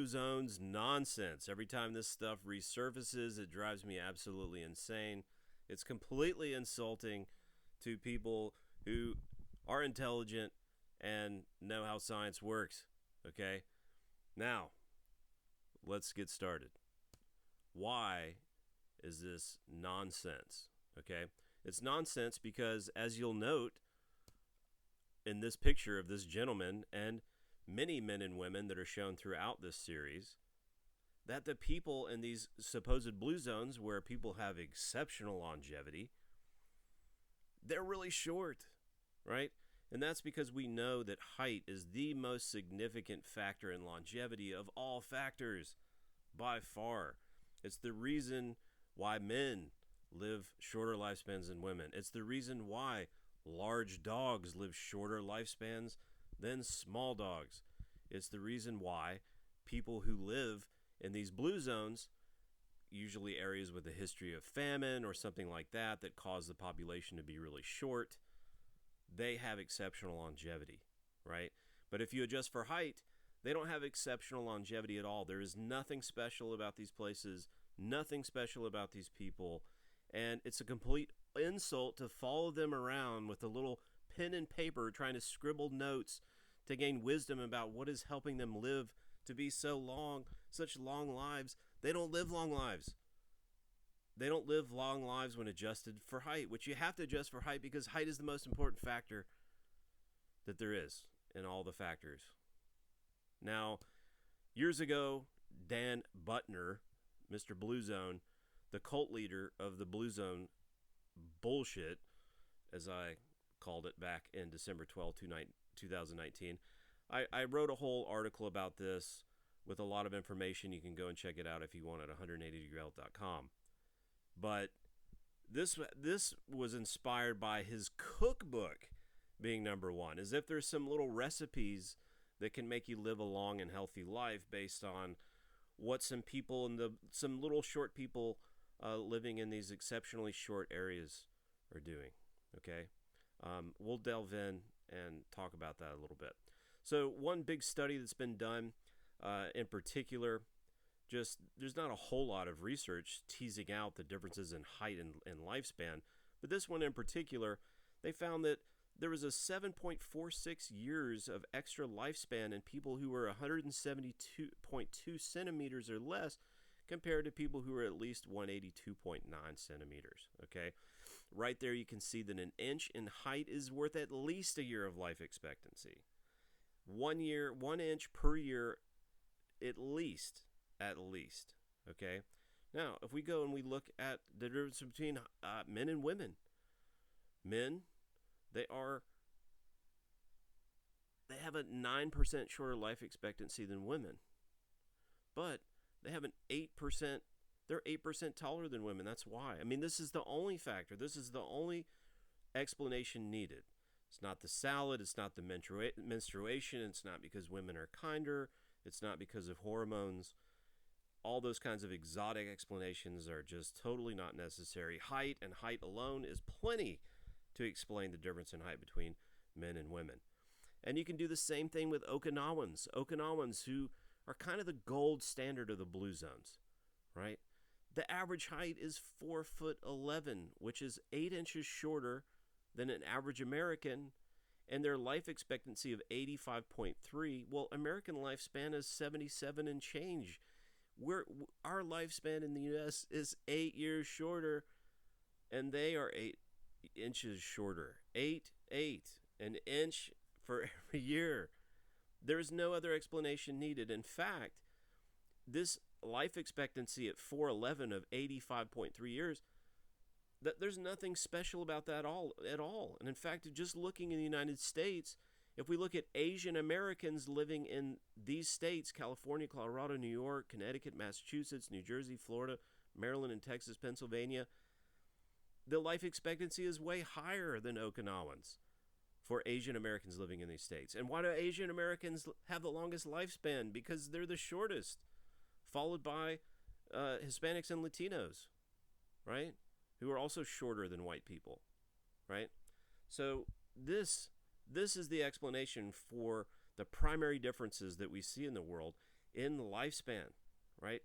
blue zones nonsense. Every time this stuff resurfaces, it drives me absolutely insane. It's completely insulting to people who are intelligent and know how science works. Okay? Now, let's get started. Why is this nonsense? Okay? It's nonsense because, as you'll note in this picture of this gentleman and many men and women that are shown throughout this series, that the people in these supposed blue zones where people have exceptional longevity, they're really short, right? And that's because we know that height is the most significant factor in longevity of all factors by far. It's the reason why men live shorter lifespans than women. It's the reason why large dogs live shorter lifespans than small dogs. It's the reason why people who live in these blue zones, usually areas with a history of famine or something like that that cause the population to be really short, they have exceptional longevity, right? But if you adjust for height, they don't have exceptional longevity at all. There is nothing special about these places, nothing special about these people, and it's a complete insult to follow them around with a little pen and paper trying to scribble notes to gain wisdom about what is helping them live to be so long, such long lives. They don't live long lives. They don't live long lives when adjusted for height, which you have to adjust for height because height is the most important factor that there is in all the factors. Now, years ago, Dan Buettner, Mr. Blue Zone, the cult leader of the Blue Zone bullshit, as I called it back in December 12, 2019, I wrote a whole article about this with a lot of information. You can go and check it out if you want at 180degreehealth.com. But this was inspired by his cookbook being number one, as if there's some little recipes that can make you live a long and healthy life based on what some people some little short people living in these exceptionally short areas are doing. Okay, we'll delve in talk about that a little bit. So one big study that's been done in particular, there's not a whole lot of research teasing out the differences in height and lifespan, but this one in particular, they found that there was a 7.46 years of extra lifespan in people who were 172.2 centimeters or less compared to people who were at least 182.9 centimeters, okay? Right there you can see that an inch in height is worth at least a year of life expectancy. 1 inch per year at least, okay? Now, if we go and we look at the difference between men and women, men, they have a 9% shorter life expectancy than women, but they have they're 8% taller than women. That's why. I mean, this is the only factor. This is the only explanation needed. It's not the salad. It's not the menstruation. It's not because women are kinder. It's not because of hormones. All those kinds of exotic explanations are just totally not necessary. Height and height alone is plenty to explain the difference in height between men and women. And you can do the same thing with Okinawans. Okinawans who are kind of the gold standard of the blue zones, right? The average height is 4'11", which is 8 inches shorter than an average American, and their life expectancy of 85.3. Well, American lifespan is 77 and change. Our lifespan in the U.S. is 8 years shorter, and they are 8 inches shorter. 8, an inch for every year. There's no other explanation needed. In fact, this life expectancy at 4'11" of 85.3 years, there's nothing special about that at all. And in fact, just looking in the United States, if we look at Asian Americans living in these states, California, Colorado, New York, Connecticut, Massachusetts, New Jersey, Florida, Maryland, and Texas, Pennsylvania, the life expectancy is way higher than Okinawans for Asian Americans living in these states. And why do Asian Americans have the longest lifespan? Because they're the shortest, followed by Hispanics and Latinos, right? Who are also shorter than white people, right? So this is the explanation for the primary differences that we see in the world. in the lifespan, right?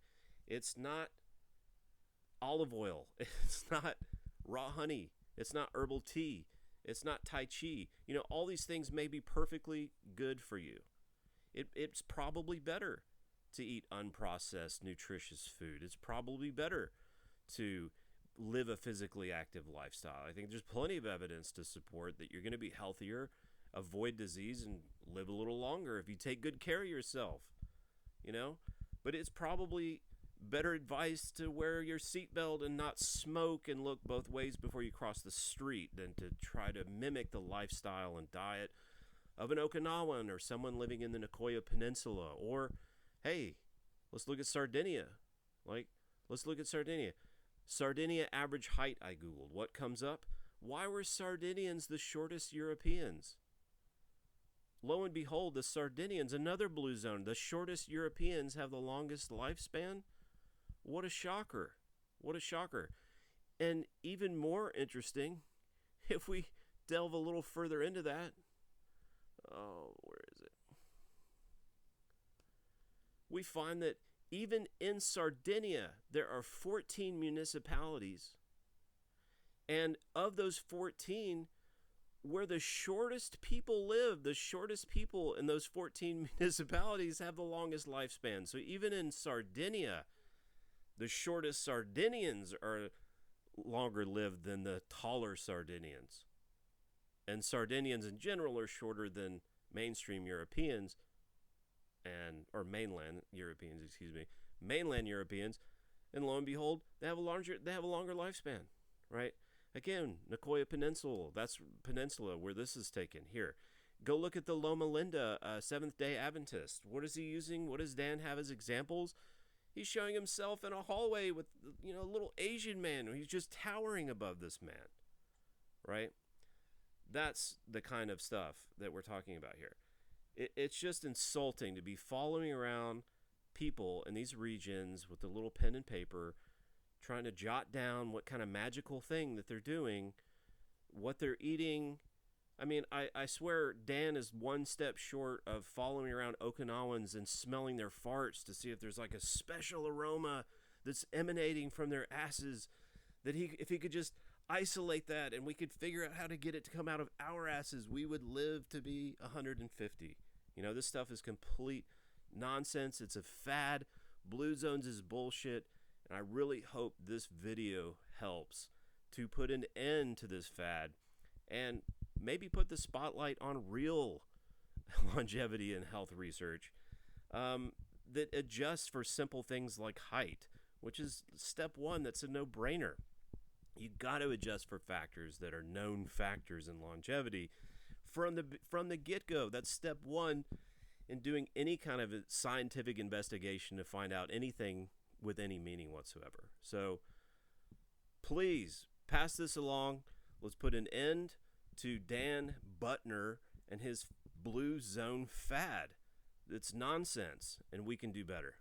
It's not olive oil. It's not raw honey. It's not herbal tea. It's not Tai Chi. All these things may be perfectly good for you. It's probably better to eat unprocessed, nutritious food. It's probably better to live a physically active lifestyle. I think there's plenty of evidence to support that you're going to be healthier, avoid disease, and live a little longer if you take good care of yourself, But it's probably better advice to wear your seatbelt and not smoke and look both ways before you cross the street than to try to mimic the lifestyle and diet of an Okinawan or someone living in the Nicoya Peninsula. Or, hey, let's look at Sardinia. Let's look at Sardinia. Sardinia average height, I Googled. What comes up? Why were Sardinians the shortest Europeans? Lo and behold, the Sardinians, another blue zone, the shortest Europeans have the longest lifespan. What a shocker. What a shocker. And even more interesting, if we delve a little further into that, where is it? We find that even in Sardinia, there are 14 municipalities. And of those 14, where the shortest people live, the shortest people in those 14 municipalities have the longest lifespan. So even in Sardinia, the shortest Sardinians are longer lived than the taller Sardinians. And Sardinians in general are shorter than mainstream Europeans or mainland Europeans, mainland Europeans, and lo and behold, they have a longer lifespan, right? Again, Nicoya Peninsula, that's Peninsula where this is taken. Here, go look at the Loma Linda Seventh-day Adventist. What is he using? What does Dan have as examples? He's showing himself in a hallway with, a little Asian man. He's just towering above this man, right? That's the kind of stuff that we're talking about here. It's just insulting to be following around people in these regions with a little pen and paper, trying to jot down what kind of magical thing that they're doing, what they're eating. I mean, I swear Dan is one step short of following around Okinawans and smelling their farts to see if there's like a special aroma that's emanating from their asses, that if he could just isolate that and we could figure out how to get it to come out of our asses, we would live to be 150. This stuff is complete nonsense. It's a fad. Blue zones is bullshit. And I really hope this video helps to put an end to this fad and maybe put the spotlight on real longevity and health research that adjusts for simple things like height, which is step one. That's a no-brainer. You got to adjust for factors that are known factors in longevity from the get-go. That's step one in doing any kind of a scientific investigation to find out anything with any meaning whatsoever. So please pass this along. Let's put an end to Dan Buettner and his blue zone fad. It's nonsense, and we can do better.